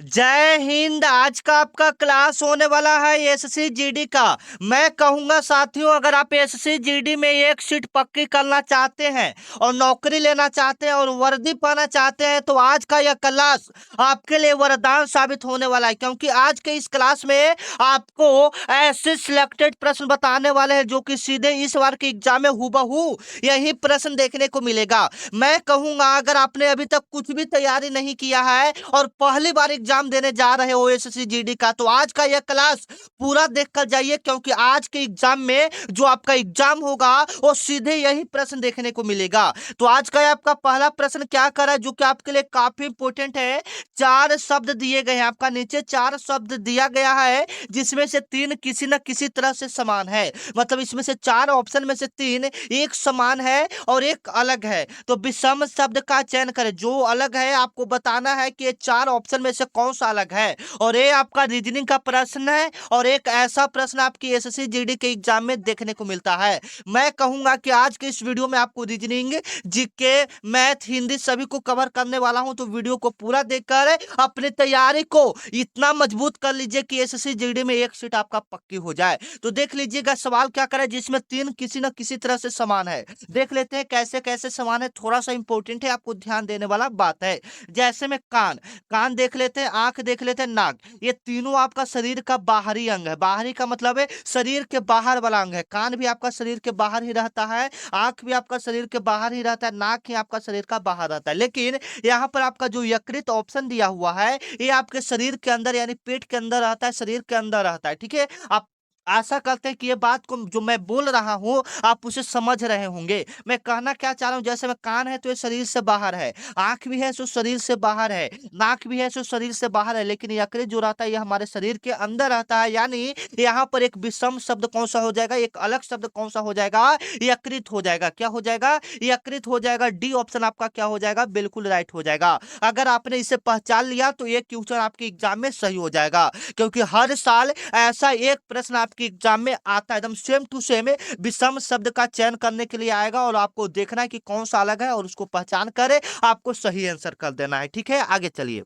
जय हिंद। आज का आपका क्लास होने वाला है एसएससी जीडी का। मैं कहूंगा साथियों, अगर आप एसएससी जीडी में एक सीट पक्की करना चाहते हैं और नौकरी लेना चाहते हैं और वर्दी पाना चाहते हैं तो आज का यह क्लास आपके लिए वरदान साबित होने वाला है, क्योंकि आज के इस क्लास में आपको ऐसे सिलेक्टेड प्रश्न बताने वाले हैं जो कि सीधे इस बार के एग्जाम में हूबहू यही प्रश्न देखने को मिलेगा। मैं कहूंगा अगर आपने अभी तक कुछ भी तैयारी नहीं किया है और पहली बार एग्जाम देने जा रहे हो एसएससी जीडी का, तो आज का यह क्लास पूरा देखकर जाइए, क्योंकि आज के एग्जाम में जो आपका एग्जाम होगा वो सीधे यही प्रश्न देखने को मिलेगा। तो आज का आपका पहला प्रश्न क्या कर रहा है जो कि आपके लिए काफी इंपोर्टेंट है। चार शब्द दिए गए हैं, आपका नीचे चार शब्द दिया गया है जिसमें से तीन किसी न किसी तरह से समान है। मतलब इसमें से चार ऑप्शन में से तीन एक समान है और एक अलग है। तो विषम शब्द का चयन करें, जो अलग है आपको बताना है कि ये चार ऑप्शन में से कौन सा अलग है। और ये आपका रीजनिंग का प्रश्न है और एक ऐसा प्रश्न आपकी एसएससी जीडी के एग्जाम में देखने को मिलता है। मैं कहूंगा कि आज के इस वीडियो में आपको रीजनिंग, जीके, मैथ, हिंदी सभी को कवर करने वाला हूं, तो वीडियो को पूरा देखकर अपनी तैयारी को इतना मजबूत कर लीजिए कि एसएससी जीडी में एक सीट आपका पक्की हो जाए। तो देख लीजिएगा सवाल क्या करे जिसमें तीन किसी न किसी तरह से समान है। देख लेते हैं कैसे कैसे समान है, थोड़ा सा इंपॉर्टेंट है, आपको ध्यान देने वाला बात है। जैसे में कान, कान देख लेते हैं, आंख देख लेते हैं, नाक, ये तीनों आपका शरीर का बाहरी अंग है। बाहरी का मतलब है शरीर के बाहर वाला अंग है। कान भी आपका शरीर के बाहर ही रहता है, आंख भी आपका शरीर के बाहर ही रहता है, नाक ही आपका शरीर का बाहर रहता है। लेकिन यहाँ पर आपका जो यकृत ऑप्शन दिया हुआ है ये आपके शरीर के अंदर यानी पेट के अंदर रहता है, शरीर के अंदर रहता है। ठीक है, आप आशा करते हैं कि ये बात को जो मैं बोल रहा हूं आप उसे समझ रहे होंगे। मैं कहना क्या चाह रहा हूं, जैसे मैं कान है तो ये शरीर से बाहर है, आंख भी है तो शरीर से बाहर है, नाक भी है तो शरीर से बाहर है, लेकिन यकृत जो रहता है ये हमारे शरीर के अंदर रहता है। यानी यहाँ पर एक विषम शब्द कौन सा हो जाएगा, एक अलग शब्द कौन सा हो जाएगा, यकृत हो जाएगा। क्या हो जाएगा, यकृत हो जाएगा। डी ऑप्शन आपका क्या हो जाएगा, बिल्कुल राइट हो जाएगा। अगर आपने इसे पहचान लिया तो ये क्वेश्चन आपके एग्जाम में सही हो जाएगा, क्योंकि हर साल ऐसा एक प्रश्न आपके एग्जाम में आता है एकदम सेम टू सेम विषम शब्द का चयन करने के लिए आएगा और आपको देखना है कि कौन सा अलग है और उसको पहचान कर आपको सही आंसर कर देना है। ठीक है, आगे चलिए।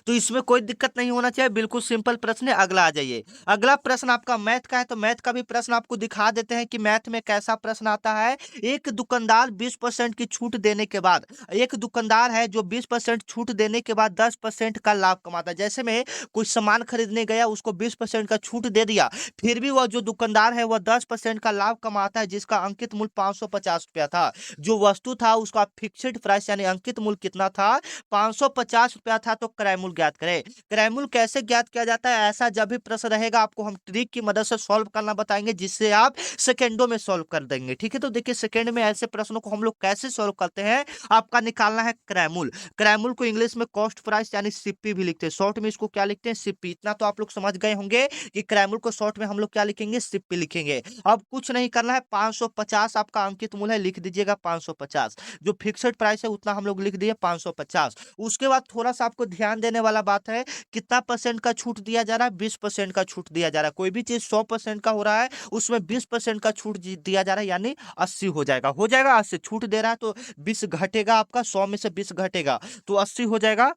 तो इसमें कोई दिक्कत नहीं होना चाहिए, बिल्कुल सिंपल प्रश्न है। अगला आ जाइए। अगला प्रश्न आपका मैथ का है, तो मैथ का भी प्रश्न आपको दिखा देते हैं कि मैथ में कैसा प्रश्न आता है। एक दुकानदार 20% की छूट देने के बाद, एक दुकानदार है जो 20% छूट देने के बाद 10% का लाभ कमाता है। जैसे में कोई सामान खरीदने गया, उसको 20% का छूट दे दिया, फिर भी वह जो दुकानदार है वह 10% का लाभ कमाता है, जिसका अंकित मूल्य 550 रुपया था। जो वस्तु था उसका फिक्स्ड प्राइस यानी अंकित मूल्य कितना था, 550 रुपया था। तो क्रय मूल्य ज्ञात करें। क्रय मूल्य कैसे ज्ञात किया जाता है, ऐसा जब भी प्रश्न रहेगा आपको हम ट्रिक की मदद से सॉल्व करना बताएंगे, जिससे आप सेकेंडों में सॉल्व कर देंगे। ठीक है, तो देखिए सेकेंड में ऐसे प्रश्नों को हम लोग कैसे सॉल्व करते हैं। आपका निकालना है क्रय मूल्य। क्रय मूल्य को इंग्लिश में कॉस्ट प्राइस यानी सीपी भी लिखते हैं, शॉर्ट में इसको क्या लिखते हैं, सीपी। इतना तो आप लोग समझ गए होंगे कि क्रय मूल्य को शॉर्ट में हम लोग क्या लिखेंगे, सीपी लिखेंगे। अब कुछ नहीं करना है, 550 आपका अंकित मूल्य है, लिख दीजिएगा 550। जो फिक्स्ड प्राइस है उतना हम लोग लिख दिए 550। उसके बाद थोड़ा सा आपको ध्यान देने वाला बात है, कितना परसेंट का छूट दिया जा रहा है, 20% का छूट दिया जा रहा है। कोई भी चीज 100% का हो रहा है उसमें 20% का छूट दिया जा रहा है, यानी 80 हो जाएगा। हो जाएगा 80, छूट दे रहा है तो 20 घटेगा, आपका 100 में से 20 घटेगा तो 80 हो जाएगा।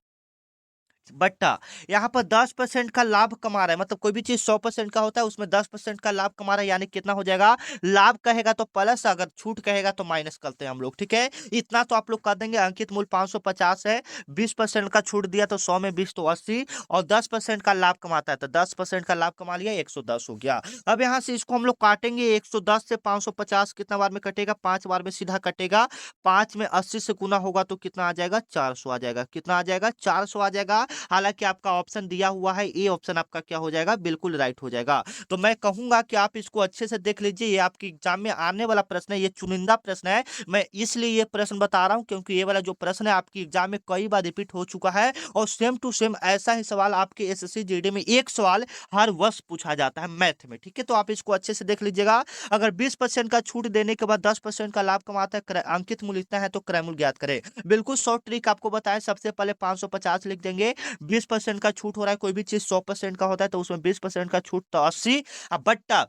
बट्टा यहाँ पर 10% का लाभ कमा रहा है, मतलब कोई भी चीज 100% का होता है उसमें 10% का लाभ कमा रहा है, यानी कितना हो जाएगा, लाभ कहेगा तो प्लस, अगर छूट कहेगा तो माइनस करते हैं हम लोग। ठीक है, इतना तो आप लोग कर देंगे। अंकित मूल्य 550 है, 20% का छूट दिया तो 100 में 20 तो 80, और 10% का लाभ कमाता है तो 10% का लाभ कमा लिया, 110 हो गया। अब यहाँ से इसको हम लोग काटेंगे, 110 से 550 कितना बार में कटेगा, 5 बार में सीधा कटेगा। 5 में 80 से गुना होगा तो कितना आ जाएगा, 400 आ जाएगा। कितना आ जाएगा, 400 आ जाएगा। हालांकि आपका ऑप्शन दिया हुआ है ए ऑप्शन आपका क्या हो जाएगा, बिल्कुल राइट हो जाएगा। तो मैं कहूंगा कि आप इसको अच्छे से देख लीजिए, ये आपके एग्जाम में आने वाला प्रश्न है, ये चुनिंदा प्रश्न है। मैं इसलिए ये प्रश्न बता रहा हूं क्योंकि ये वाला जो प्रश्न है आपकी एग्जाम में कई बार रिपीट हो चुका है और सेम टू सेम ऐसा ही सवाल आपके एसएससी जीडी में एक सवाल हर वर्ष पूछा जाता है मैथ में। ठीक है, तो आप इसको अच्छे से देख लीजिएगा। अगर 20% का छूट देने के बाद 10% का लाभ कमाता है, अंकित मूल्य इतना है, तो क्रय मूल्य ज्ञात करें। बिल्कुल शॉर्ट ट्रिक आपको बताया, सबसे पहले 550 लिख देंगे। 20% का छूट हो रहा है, कोई भी चीज 100% का होता है तो उसमें 20% का छूट तो 80। अब बट्टा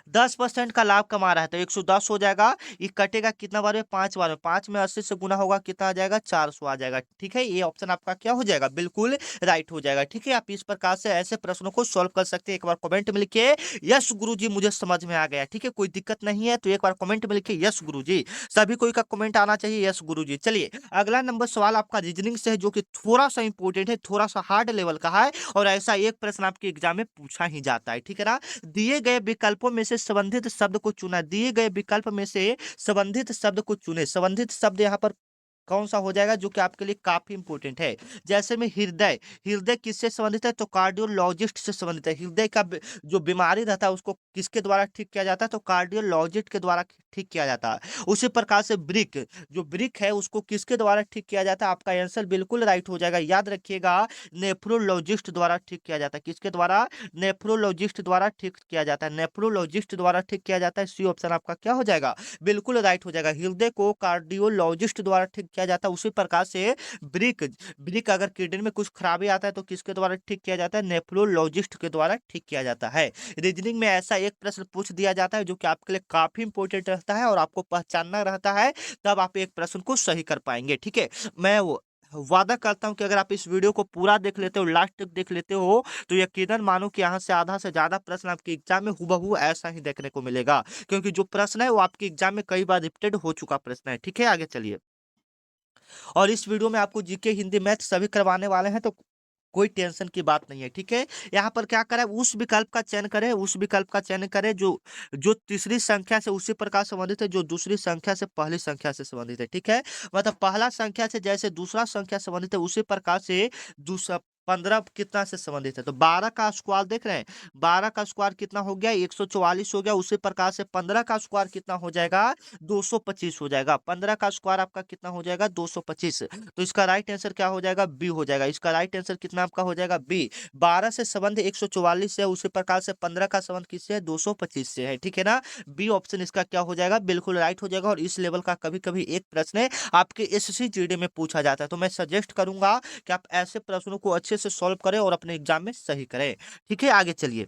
10% का लाभ कमा रहा है तो 110 हो जाएगा। ये कटेगा कितना बार में? 5 बार में। 5 में 80 से गुना होगा, कितना आ जाएगा? 400 आ जाएगा। ठीक है, ये ऑप्शन आपका क्या हो जाएगा? बिल्कुल राइट हो जाएगा। ठीक है, आप इस प्रकार से ऐसे प्रश्नों को सॉल्व कर सकते हैं। एक बार कमेंट में लिखिए यस गुरुजी मुझे समझ में आ गया। ठीक है, कोई दिक्कत नहीं है तो एक बार कमेंट में लिखिए यस गुरुजी। सभी कोई का कमेंट आना चाहिए यस गुरुजी। चलिए अगला नंबर सवाल आपका रीजनिंग से है, जो कि थोड़ा सा इंपॉर्टेंट है, थोड़ा सा हार्ड लेवल का है, और ऐसा एक प्रश्न आपके एग्जाम में पूछा ही जाता है। ठीक है ना? दिए गए विकल्पों में से संबंधित शब्द को चुना। दिए गए विकल्प में से संबंधित शब्द को चुने। संबंधित शब्द यहाँ पर कौन सा हो जाएगा, जो कि आपके लिए काफी इंपॉर्टेंट है? जैसे में हृदय, हृदय किससे संबंधित है? तो कार्डियोलॉजिस्ट से संबंधित है। हृदय का जो बीमारी रहता है उसको किसके द्वारा ठीक किया जाता है? तो कार्डियोलॉजिस्ट के द्वारा ठीक किया जाता है। उसी प्रकार से ब्रिक, जो ब्रिक है उसको किसके द्वारा ठीक किया जाता है? आपका आंसर बिल्कुल राइट हो जाएगा। याद रखिएगा, नेफ्रोलॉजिस्ट द्वारा ठीक किया जाता है। किसके द्वारा? नेफ्रोलॉजिस्ट द्वारा ठीक किया जाता है। नेफ्रोलॉजिस्ट द्वारा ठीक किया जाता है। सी ऑप्शन आपका क्या हो जाएगा? बिल्कुल राइट हो जाएगा। हृदय को कार्डियोलॉजिस्ट द्वारा ठीक किया जाता है। उसी प्रकार से ब्रिक, ब्रिक अगर किडनी में कुछ खराबी आता है तो किसके द्वारा ठीक किया जाता है? नेफ्रोलॉजिस्ट के द्वारा ठीक किया जाता है। रीजनिंग में ऐसा एक प्रश्न पूछ दिया जाता है जो कि आपके लिए काफी इंपॉर्टेंट रहता है और आपको पहचानना रहता है, तब आप एक प्रश्न को सही कर पाएंगे। ठीक है, मैं वो वादा करता हूं कि अगर आप इस वीडियो को पूरा देख लेते हो, लास्ट तक देख लेते हो, तो यकीनन मानो कि यहाँ से आधा से ज्यादा प्रश्न आपके एग्जाम में हूबहू ऐसा ही देखने को मिलेगा, क्योंकि जो प्रश्न है वो आपके एग्जाम में कई बार रिपीटेड हो चुका प्रश्न है। ठीक है, आगे चलिए। और इस वीडियो में आपको जीके, हिंदी, मैथ सभी करवाने वाले हैं, तो कोई टेंशन की बात नहीं है। ठीक है, यहाँ पर क्या करें, उस विकल्प का चयन करें, उस विकल्प का चयन करें जो जो तीसरी संख्या से उसी प्रकार संबंधित है जो दूसरी संख्या से पहली संख्या से संबंधित है। ठीक है, मतलब पहला संख्या से जैसे दूसरा संख्या संबंधित है, उसी प्रकार से दूसरा 15 कितना से संबंधित है? तो 12 का स्क्वायर देख रहे हैं, 12 का स्क्वायर कितना हो गया? 144 हो गया। उसी प्रकार से 15 का स्क्वायर कितना हो जाएगा? 225 हो जाएगा। 15 का स्क्वायर आपका कितना हो जाएगा? 225। तो इसका राइट आंसर क्या हो जाएगा? बी हो जाएगा। इसका राइट आंसर कितना आपका हो जाएगा? बी। 12 से संबंध 144 से है, उसी प्रकार से 15 का संबंध किससे है? 225 से है। ठीक है ना? बी ऑप्शन इसका क्या हो जाएगा? बिल्कुल राइट हो जाएगा। और इस लेवल का कभी कभी एक प्रश्न आपके एसएससी जीडी में पूछा जाता है, तो मैं सजेस्ट करूंगा कि आप ऐसे प्रश्नों को अच्छे से सॉल्व करें और अपने एग्जाम में सही करें। ठीक है, आगे चलिए।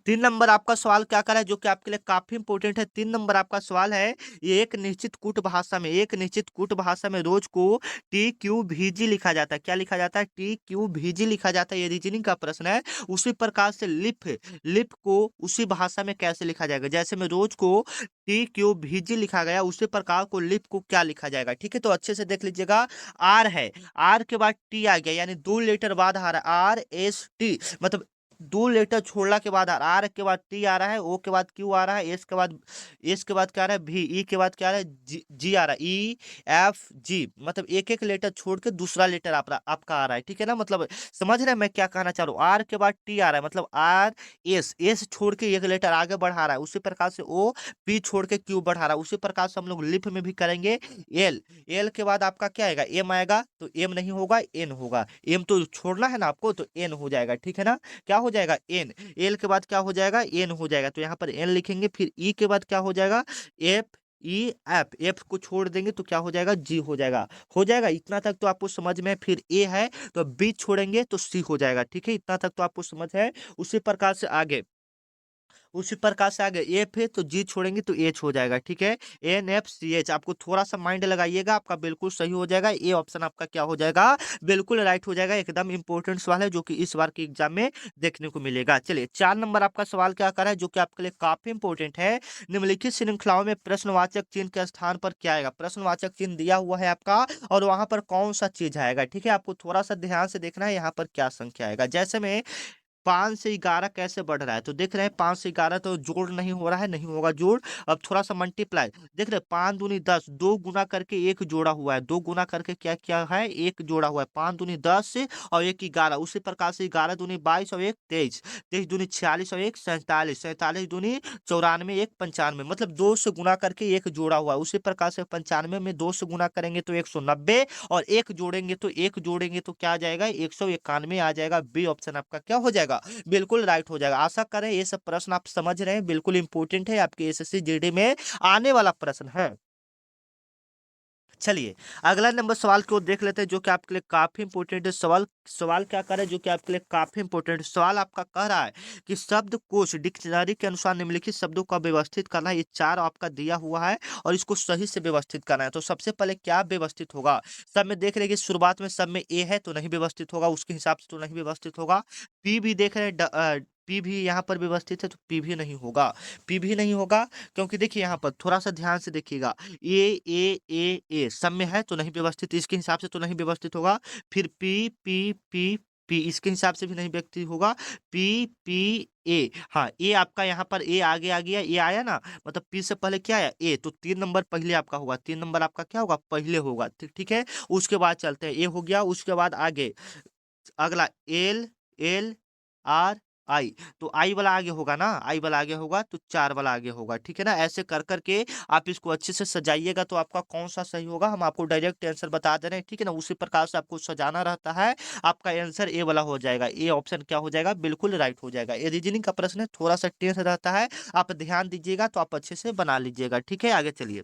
3 नंबर आपका सवाल क्या कर रहा है, जो कि आपके लिए काफी इंपॉर्टेंट है। 3 नंबर आपका सवाल है, ये एक निश्चित कूट भाषा में, एक निश्चित कूट भाषा में रोज को टी क्यू भी जी लिखा जाता है। क्या लिखा जाता है? टी क्यू भी जी लिखा जाता है। ये रीजनिंग का प्रश्न है। उसी प्रकार से लिप, लिप को उसी भाषा में कैसे लिखा जाएगा? जैसे में रोज को टी क्यू भी जी लिखा गया, उसी प्रकार को लिप को क्या लिखा जाएगा? ठीक है, तो अच्छे से देख लीजिएगा। आर है, आर के बाद टी आ गया, यानी 2 लेटर बाद आ रहा है आर एस टी, मतलब 2 लेटर छोड़ला के बाद आर के बाद टी आ रहा है, ओ के बाद क्यू आ रहा है, एस के बाद क्या आ रहा है? भी। ई के बाद क्या आ रहा है? जी, जी आ रहा है। ई एफ जी, मतलब एक एक लेटर छोड़ के दूसरा लेटर आपका आ रहा है। ठीक है ना? मतलब समझ रहे हैं मैं क्या कहना चाह रहा हूँ? आर के बाद टी आ रहा है, मतलब आर एस, एस छोड़ के एक लेटर आगे बढ़ा रहा है। उसी प्रकार से ओ, पी छोड़ के क्यू बढ़ा रहा है। उसी प्रकार से हम लोग लिप में भी करेंगे। एल, एल के बाद आपका क्या आएगा? एम आएगा, तो एम नहीं होगा, एन होगा। एम तो छोड़ना है ना आपको, तो एन हो जाएगा। ठीक है ना? क्या हो जाएगा? एन। एल के बाद क्या हो जाएगा? एन हो जाएगा। तो यहाँ पर एन लिखेंगे। फिर ई के बाद क्या हो जाएगा? एफ, ई एफ, एफ को छोड़ देंगे तो क्या हो जाएगा? जी हो जाएगा। हो जाएगा, इतना तक तो आपको समझ में है। फिर ए है तो बी छोड़ेंगे तो सी हो जाएगा। ठीक है, इतना तक तो आपको समझ है। उसी प्रकार से आगे, उसी प्रकार से आगे एफ है तो जी छोड़ेंगे तो एच हो जाएगा। ठीक है, एन एफ सी एच। आपको थोड़ा सा माइंड लगाइएगा, आपका बिल्कुल सही हो जाएगा। ए ऑप्शन आपका क्या हो जाएगा? बिल्कुल राइट हो जाएगा। एकदम इंपॉर्टेंट सवाल है जो कि इस बार के एग्जाम में देखने को मिलेगा। चलिए 4 नंबर आपका सवाल क्या कर रहा है, जो कि आपके लिए काफी इंपॉर्टेंट है। निम्नलिखित श्रृंखलाओं में प्रश्नवाचक चिन्ह के स्थान पर क्या आएगा? प्रश्नवाचक चिन्ह दिया हुआ है आपका, और वहां पर कौन सा चीज आएगा? ठीक है, आपको थोड़ा सा ध्यान से देखना है यहाँ पर क्या संख्या आएगा। जैसे में 5 से 11 कैसे बढ़ रहा है, तो देख रहे हैं 5 से 11 तो जोड़ नहीं हो रहा है, नहीं होगा जोड़। अब थोड़ा सा मल्टीप्लाई, देख रहे हैं 5 दूनी 10, 2 गुना करके एक जोड़ा हुआ है, 2 गुना करके क्या क्या है? एक जोड़ा हुआ है। 5 दूनी 10 और एक 11। उसी प्रकार से 11 दूनी 22 और एक 23, 23 दूनी 46 और एक 47, 47 दूनी 94, एक 95, मतलब 2 से गुना करके एक जोड़ा हुआ है। उसी प्रकार से 95 में 2 से गुना करेंगे तो 190, और एक जोड़ेंगे तो क्या आ जाएगा? 191 आ जाएगा। बी ऑप्शन आपका क्या हो जाएगा? बिल्कुल राइट हो जाएगा। आशा करें ये सब प्रश्न आप समझ रहे हैं, बिल्कुल इंपॉर्टेंट है, आपके एसएससी जीडी में आने वाला प्रश्न है। चलिए अगला नंबर सवाल को देख लेते हैं जो कि आपके लिए काफी इंपॉर्टेंट है। सवाल सवाल क्या कर रहा है जो कि आपके लिए काफी इंपॉर्टेंट है। सवाल आपका कह रहा है कि शब्दकोश डिक्शनरी के अनुसार निम्नलिखित शब्दों का व्यवस्थित करना है। ये चार आपका दिया हुआ है और इसको सही से व्यवस्थित करना है। तो सबसे पहले क्या व्यवस्थित होगा, सब में देख रहे हैं कि शुरुआत में सब में ए है तो नहीं व्यवस्थित होगा, उसके हिसाब से तो नहीं व्यवस्थित होगा। पी भी देख रहे हैं, पी भी यहाँ पर व्यवस्थित है तो पी भी नहीं होगा, पी भी नहीं होगा। क्योंकि देखिए यहाँ पर थोड़ा सा ध्यान से देखिएगा, ए सब में है तो नहीं व्यवस्थित, इसके हिसाब से तो नहीं व्यवस्थित होगा। फिर पी पी पी पी इसके हिसाब से भी नहीं व्यवस्थित होगा। पी पी ए, हाँ ए आपका यहाँ पर ए आगे आ गया, ए आया ना, मतलब पी से पहले क्या आया ए, तो 3 नंबर पहले आपका होगा, 3 नंबर आपका क्या होगा पहले होगा। ठीक ठीक है, उसके बाद चलते हैं, ए हो गया, उसके बाद आगे अगला एल एल आर आई, तो आई वाला आगे होगा ना, आई वाला आगे होगा तो चार वाला आगे होगा। ठीक है ना, ऐसे कर करके आप इसको अच्छे से सजाइएगा तो आपका कौन सा सही होगा हम आपको डायरेक्ट आंसर बता दे रहे हैं। ठीक है ना, उसी प्रकार से आपको सजाना रहता है। आपका आंसर ए वाला हो जाएगा, ए ऑप्शन क्या हो जाएगा, बिल्कुल राइट हो जाएगा। ये रीजनिंग का प्रश्न है, थोड़ा सा टेंस रहता है, आप ध्यान दीजिएगा तो आप अच्छे से बना लीजिएगा। ठीक है, आगे चलिए।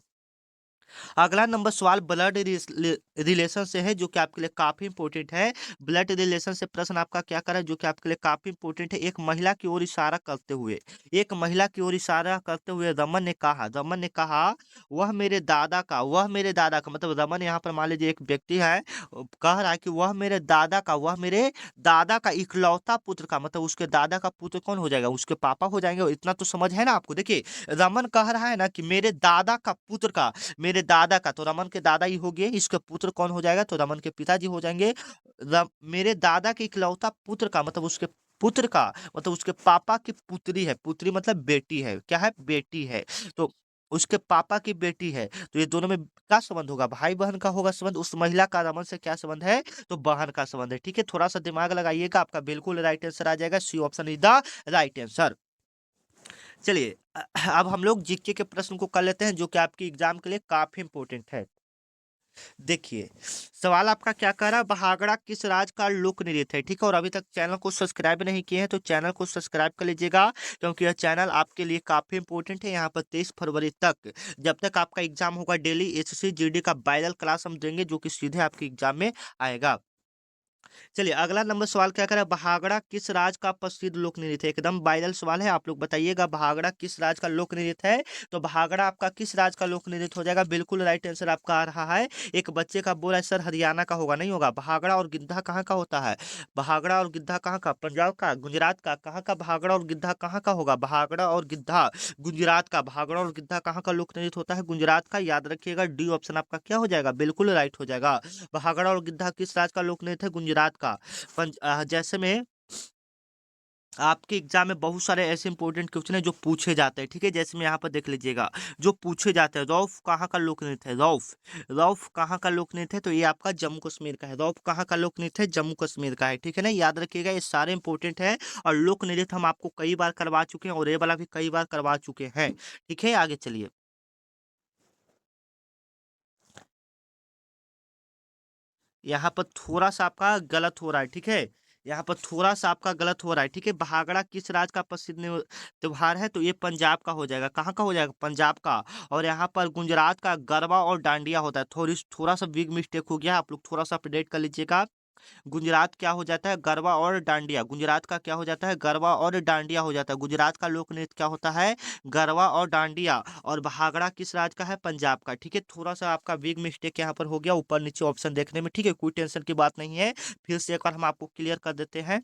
अगला नंबर सवाल ब्लड रिलेशन से है जो कि आपके लिए काफी इंपॉर्टेंट है। ब्लड रिलेशन से प्रश्न आपका क्या कर रहा है जो कि आपके लिए काफी इंपॉर्टेंट है। एक महिला की ओर इशारा करते हुए, एक महिला की ओर इशारा करते हुए रमन ने कहा वह मेरे दादा का, मतलब रमन यहाँ पर मान लीजिए एक व्यक्ति है, कह रहा है कि वह मेरे दादा का इकलौता पुत्र का, मतलब उसके दादा का पुत्र कौन हो जाएगा, उसके पापा हो जाएंगे। इतना तो समझ है ना आपको। देखिए रमन कह रहा है ना कि मेरे दादा का पुत्र का, मेरे दादा का, तो रमन के दादा ही हो गए, इसके पुत्र कौन हो जाएगा, तो रमन के पिताजी हो जाएंगे। मेरे दादा के इकलौता पुत्र का, मतलब उसके पुत्र का, मतलब उसके पापा की पुत्री है, पुत्री मतलब बेटी है, क्या है बेटी है, तो उसके पापा की बेटी है। तो ये दोनों में क्या संबंध होगा, भाई बहन का होगा संबंध। उस महिला का रमन से क्या संबंध है, तो बहन का संबंध है। ठीक है, थोड़ा सा दिमाग लगाइएगा, आपका बिल्कुल राइट आंसर आ जाएगा। C option is the right answer. चलिए अब हम लोग जीके के प्रश्न को कर लेते हैं जो कि आपकी एग्जाम के लिए काफी इंपॉर्टेंट है। देखिए सवाल आपका क्या कह रहा है, बहागड़ा किस राज्य का लोक नृत्य है। ठीक है, और अभी तक चैनल को सब्सक्राइब नहीं किए हैं तो चैनल को सब्सक्राइब कर लीजिएगा, क्योंकि यह चैनल आपके लिए काफी इंपॉर्टेंट है। यहाँ पर 23 फरवरी तक, जब तक आपका एग्जाम होगा, डेली एसएससी जीडी का वायरल क्लास हम देंगे जो कि सीधे आपके एग्जाम में आएगा। चलिए अगला नंबर सवाल क्या करें, भागड़ा किस राज्य का प्रसिद्ध लोक नृत्य है। एकदम वायरल सवाल है, आप लोग बताइएगा भागड़ा किस राज्य का लोक नृत्य है। तो भागड़ा आपका किस राज्य का लोक नृत्य हो जाएगा, बिल्कुल राइट आंसर आपका आ रहा है। एक बच्चे का बोल रहा है सर हरियाणा का होगा, नहीं होगा। भागड़ा और गिद्धा कहाँ का होता है, भागड़ा और गिद्धा कहाँ का, पंजाब का, गुजरात का, कहाँ का भागड़ा और गिद्धा कहाँ का होगा, भागड़ा और गिद्धा गुजरात का। भागड़ा और गिद्धा कहाँ का लोक नृत्य होता है, गुजरात का। याद रखिएगा डी ऑप्शन आपका क्या हो जाएगा, बिल्कुल राइट हो जाएगा। भागड़ा और गिद्धा किस राज्य का लोक नृत्य है, गुजरात का। जैसे में आपके एग्जाम में बहुत सारे ऐसे इंपॉर्टेंट क्वेश्चन है जो पूछे जाते हैं। ठीक है, जैसे में यहाँ पर देख लीजिएगा जो पूछे जाते हैं, रौफ कहाँ का लोक नृत्य है, रौफ रौफ कहाँ का लोक नृत्य है, तो ये आपका जम्मू कश्मीर का है। रौफ कहाँ का लोक नृत्य है, जम्मू कश्मीर का है। ठीक है ना, याद रखिएगा ये सारे इंपॉर्टेंट है। और लोक नृत्य हम आपको कई बार करवा चुके हैं और ये वाला भी कई बार करवा चुके हैं। ठीक है, आगे चलिए। यहाँ पर थोड़ा सा आपका गलत हो रहा है। ठीक है, यहाँ पर थोड़ा सा आपका गलत हो रहा है। ठीक है, भागड़ा किस राज्य का प्रसिद्ध त्योहार है, तो ये पंजाब का हो जाएगा। कहाँ का हो जाएगा, पंजाब का। और यहाँ पर गुजरात का गरबा और डांडिया होता है। थोड़ा सा बिग मिस्टेक हो गया, आप लोग थोड़ा सा अपडेट कर लीजिएगा। गुजरात क्या हो जाता है, गरबा और डांडिया। गुजरात का क्या हो जाता है, गरबा और डांडिया हो जाता है। गुजरात का लोक नृत्य क्या होता है, गरबा और डांडिया। और भागड़ा किस राज्य का है, पंजाब का। ठीक है, थोड़ा सा आपका बिग मिस्टेक यहाँ पर हो गया ऊपर नीचे ऑप्शन देखने में। ठीक है, कोई टेंशन की बात नहीं है, फिर से एक बार हम आपको क्लियर कर देते हैं।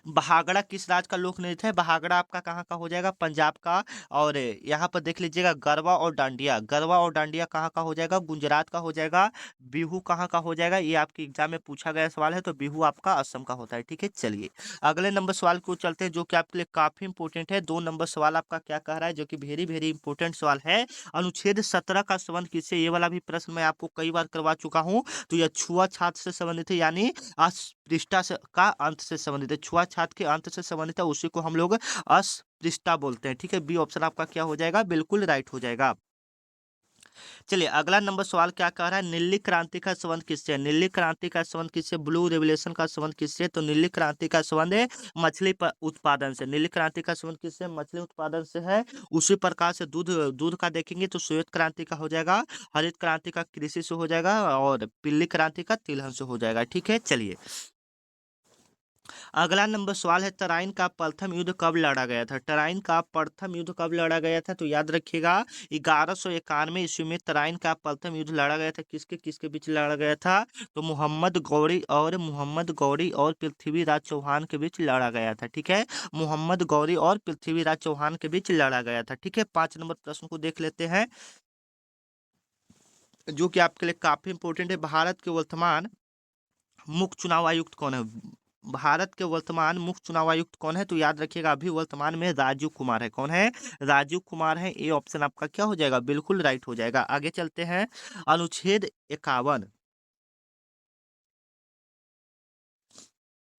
बहागड़ा किस राज्य का लोक नृत्य है, बहागड़ा आपका कहाँ का हो जाएगा, पंजाब का। और यहाँ पर देख लीजिएगा गरबा और डांडिया, गरबा और डांडिया कहाँ का हो जाएगा, गुजरात का हो जाएगा। बिहू कहाँ का हो जाएगा, ये आपके एग्जाम में पूछा गया सवाल है, तो बिहू आपका असम का होता है। ठीक है, चलिए अगले नंबर सवाल को चलते हैं जो कि आपके लिए काफी इंपॉर्टेंट है। 2 नंबर सवाल आपका क्या कह रहा है जो कि वेरी वेरी इंपॉर्टेंट सवाल है। अनुच्छेद 17 का संबंध किससे, ये वाला भी प्रश्न मैं आपको कई बार करवा चुका हूँ। तो यह छुआछूत से संबंधित है, यानी अस्पृष्टता से का अंत से संबंधित है, छुआछूत के अंत से संबंधित है, उसी को हम लोग अस्पृष्टता बोलते हैं। ठीक है, बी ऑप्शन आपका क्या हो जाएगा, बिल्कुल राइट हो जाएगा। चलिए अगला नंबर सवाल क्या कह रहा है, नीली क्रांति का संबंध किससे है? नीली क्रांति का संबंध किससे? ब्लू रेवोल्यूशन का संबंध किससे? तो नीली क्रांति का संबंध है उत्पादन से। नीली क्रांति का संबंध किससे? मछली उत्पादन से है। उसी प्रकार से दूध दूध का देखेंगे तो श्वेत क्रांति का हो जाएगा, हरित क्रांति का कृषि से हो जाएगा, और पीली क्रांति का तिलहन से हो जाएगा। ठीक है, चलिए अगला नंबर सवाल है, तराइन का प्रथम युद्ध कब लड़ा गया था? तराइन का प्रथम युद्ध कब लड़ा गया था? तो याद रखिएगा 1191 ईस्वी में तराइन का प्रथम युद्ध लड़ा गया था। किसके किसके बीच लड़ा गया था? तो मोहम्मद गौरी और पृथ्वीराज चौहान के बीच लड़ा गया था। ठीक है, मोहम्मद गौरी और पृथ्वीराज चौहान के बीच लड़ा गया था। ठीक है, 5 नंबर प्रश्न को देख लेते हैं जो कि आपके लिए काफी इंपोर्टेंट है। भारत के वर्तमान मुख्य चुनाव आयुक्त कौन है? भारत के वर्तमान मुख्य चुनाव आयुक्त कौन है? तो याद रखिएगा अभी वर्तमान में राजीव कुमार है। कौन है? राजीव कुमार है। ये ऑप्शन आपका क्या हो जाएगा? बिल्कुल राइट हो जाएगा। आगे चलते हैं, अनुच्छेद 51,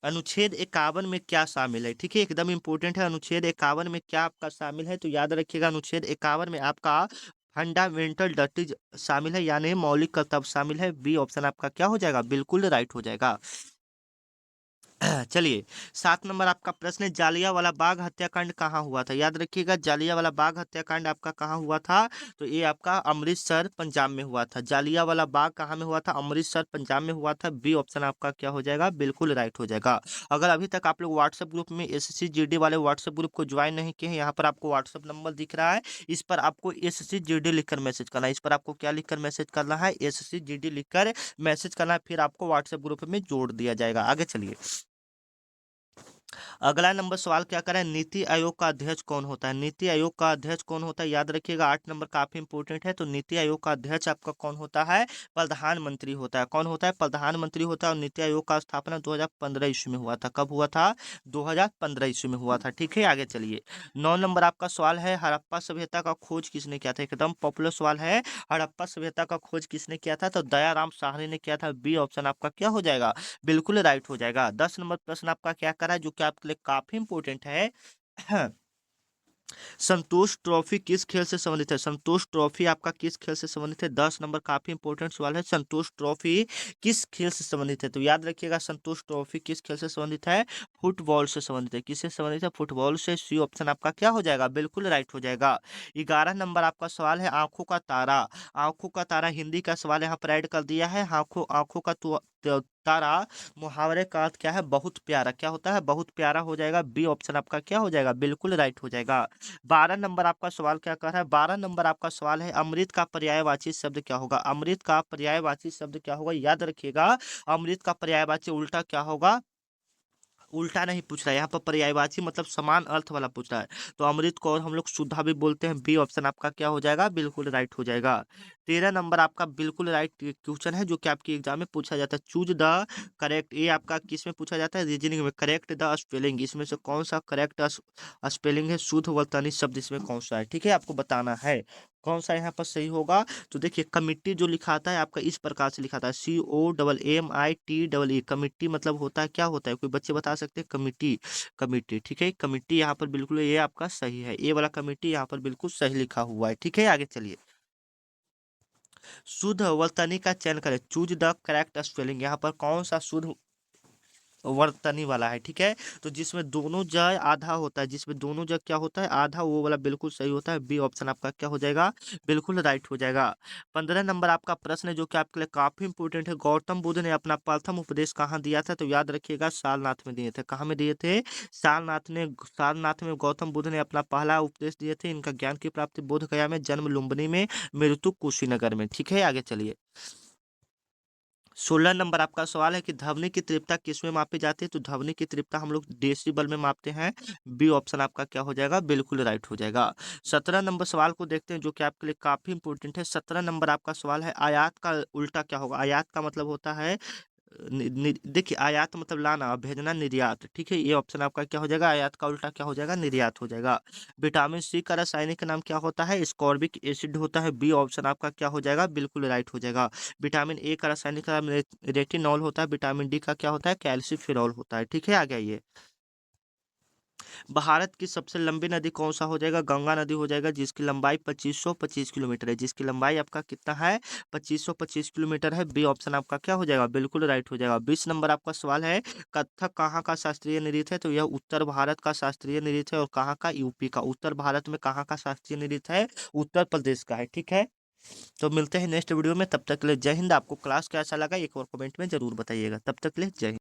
अनुच्छेद 51 में क्या शामिल है? ठीक है, एकदम इंपॉर्टेंट है। अनुच्छेद 51 में क्या आपका शामिल है? तो याद रखिएगा अनुच्छेद 51 में आपका फंडामेंटल ड्यूटीज शामिल है, यानी मौलिक कर्तव्य शामिल है। बी ऑप्शन आपका क्या हो जाएगा? बिल्कुल राइट हो जाएगा। चलिए 7 नंबर आपका प्रश्न है, जालियांवाला बाग हत्याकांड कहाँ हुआ था? याद रखिएगा जालियांवाला बाग हत्याकांड आपका कहाँ हुआ था? तो ये आपका अमृतसर पंजाब में हुआ था। जालियांवाला बाग कहाँ में हुआ था? अमृतसर पंजाब में हुआ था। बी ऑप्शन आपका क्या हो जाएगा? बिल्कुल राइट हो जाएगा। अगर अभी तक आप लोग व्हाट्सएप ग्रुप में एसएससी जीडी वाले व्हाट्सएप ग्रुप को ज्वाइन नहीं किए हैं, यहाँ पर आपको व्हाट्सएप नंबर दिख रहा है, इस पर आपको एसएससी जीडी लिखकर मैसेज करना है। इस पर आपको क्या लिखकर मैसेज करना है? एसएससी जीडी लिखकर मैसेज करना है, फिर आपको व्हाट्सएप ग्रुप में जोड़ दिया जाएगा। आगे चलिए अगला नंबर सवाल क्या करें, नीति आयोग का अध्यक्ष कौन होता है? नीति आयोग का अध्यक्ष कौन होता है? याद रखिएगा 8 नंबर काफी इंपोर्टेंट है। तो नीति आयोग का अध्यक्ष आपका कौन होता है? प्रधानमंत्री होता है। कौन होता है? प्रधानमंत्री होता है। और नीति आयोग का स्थापना 2015 ईस्वी में हुआ था। कब हुआ था? 2015 ईस्वी में हुआ था। ठीक है, आगे चलिए 9 नंबर आपका सवाल है, हड़प्पा सभ्यता का खोज किसने किया था? एकदम पॉपुलर सवाल है, हड़प्पा सभ्यता का खोज किसने किया था? तो दयाराम साहनी ने किया था। बी ऑप्शन आपका क्या हो जाएगा? बिल्कुल राइट हो जाएगा। 10 नंबर प्रश्न आपका क्या करा है जो कि आपके लिए काफी इंपोर्टेंट है। संतोष ट्रॉफी किस खेल से संबंधित है? संतोष ट्रॉफी आपका किस खेल से संबंधित है? 10 नंबर काफी इंपोर्टेंट सवाल है, संतोष ट्रॉफी किस खेल से संबंधित है? तो याद रखिएगा संतोष ट्रॉफी किस खेल से संबंधित है? फुटबॉल से संबंधित है। किससे संबंधित है? फुटबॉल से। सी ऑप्शन आपका क्या हो जाएगा? बिल्कुल राइट हो जाएगा। 11 नंबर आपका सवाल है, आंखों का तारा। आंखों का तारा हिंदी का सवाल यहाँ पर ऐड कर दिया है। आंखों आंखों का तारा मुहावरे का अर्थ क्या है? बहुत प्यारा। क्या होता है? बहुत प्यारा हो जाएगा। बी ऑप्शन आपका क्या हो जाएगा? बिल्कुल राइट हो जाएगा। 12 नंबर आपका सवाल क्या कर रहा है? 12 नंबर आपका सवाल है, अमृत का पर्यायवाची शब्द क्या होगा? अमृत का पर्यायवाची शब्द क्या होगा? याद रखिएगा अमृत का पर्यायवाची उल्टा क्या होगा? उल्टा नहीं पूछ रहा है यहाँ पर, पर्यायवाची मतलब समान अर्थ वाला पूछ रहा है। तो अमृत को और हम लोग सुधा भी बोलते हैं। बी ऑप्शन आपका क्या हो जाएगा? बिल्कुल राइट हो जाएगा। 13 नंबर आपका बिल्कुल राइट क्वेश्चन है जो कि आपके एग्जाम में पूछा जाता है, चूज द करेक्ट। ये आपका किस में पूछा जाता है? रीजनिंग में। करेक्ट द स्पेलिंग, इसमें से कौन सा करेक्ट स्पेलिंग है? शुद्ध वर्तनी शब्द इसमें कौन सा है? ठीक है, आपको बताना है कौन सा यहाँ पर सही होगा। तो देखिए कमिटी जो लिखाता है आपका इस प्रकार से लिखाता है, COMMITEE। कमिटी मतलब होता है, क्या होता है? कोई बच्चे बता सकते हैं? Committee, committee. ठीक है, कमिटी यहाँ पर बिल्कुल ये आपका सही है। ये वाला कमिटी यहाँ पर बिल्कुल सही लिखा हुआ है। ठीक है, आगे चलिए शुद्ध वर्तनी का चयन करें, चूज द करेक्ट स्पेलिंग। यहाँ पर कौन सा शुद्ध वर्तनी वाला है? ठीक है, तो जिसमें दोनों ज आधा होता है, जिसमें दोनों ज क्या होता है? आधा, वो वाला बिल्कुल सही होता है। बी ऑप्शन आपका क्या हो जाएगा? बिल्कुल राइट हो जाएगा। 15 नंबर आपका प्रश्न है जो कि आपके लिए काफी इंपोर्टेंट है, गौतम बुद्ध ने अपना प्रथम उपदेश कहाँ दिया था? तो याद रखिएगा सारनाथ में दिए थे। कहाँ में दिए थे? सारनाथ में गौतम बुद्ध ने अपना पहला उपदेश दिए थे। इनका ज्ञान की प्राप्ति बोध गया में, जन्म लुम्बिनी में, मृत्यु कुशीनगर में। ठीक है, आगे चलिए 16 नंबर आपका सवाल है कि ध्वनि की तीव्रता किसमें मापी जाती है? तो ध्वनि की तीव्रता हम लोग डेसिबल में मापते हैं। बी ऑप्शन आपका क्या हो जाएगा? बिल्कुल राइट हो जाएगा। 17 नंबर सवाल को देखते हैं जो कि आपके लिए काफी इंपोर्टेंट है। 17 नंबर आपका सवाल है, आयात का उल्टा क्या होगा? आयात का मतलब होता है देखिए आयात मतलब लाना, भेजना, निर्यात। ठीक है, ये ऑप्शन आपका क्या हो जाएगा? आयात का उल्टा क्या हो जाएगा? निर्यात हो जाएगा। विटामिन सी का रासायनिक नाम क्या होता है? स्कॉर्बिक एसिड होता है। बी ऑप्शन आपका क्या हो जाएगा? बिल्कुल राइट हो जाएगा। विटामिन ए का रासायनिक नाम रेटिनॉल होता है। विटामिन डी का क्या होता है? कैल्सिफेरॉल होता है। ठीक है, आ गया ये भारत की सबसे लंबी नदी कौन सा हो जाएगा? गंगा नदी हो जाएगा, जिसकी लंबाई 2525 किलोमीटर है। जिसकी लंबाई आपका कितना है? 2525 किलोमीटर है। बी ऑप्शन आपका क्या हो जाएगा? बिल्कुल राइट हो जाएगा। 20 नंबर आपका सवाल है, कथक कहाँ का शास्त्रीय नृत्य है? तो यह उत्तर भारत का शास्त्रीय नृत्य है। और कहाँ का? यूपी का। उत्तर भारत में कहाँ का शास्त्रीय नृत्य है? उत्तर प्रदेश का है। ठीक है, तो मिलते हैं नेक्स्ट वीडियो में। तब तक के लिए जय हिंद। आपको क्लास कैसा लगा एक और कमेंट में जरूर बताइएगा। तब तक के लिए जय हिंद।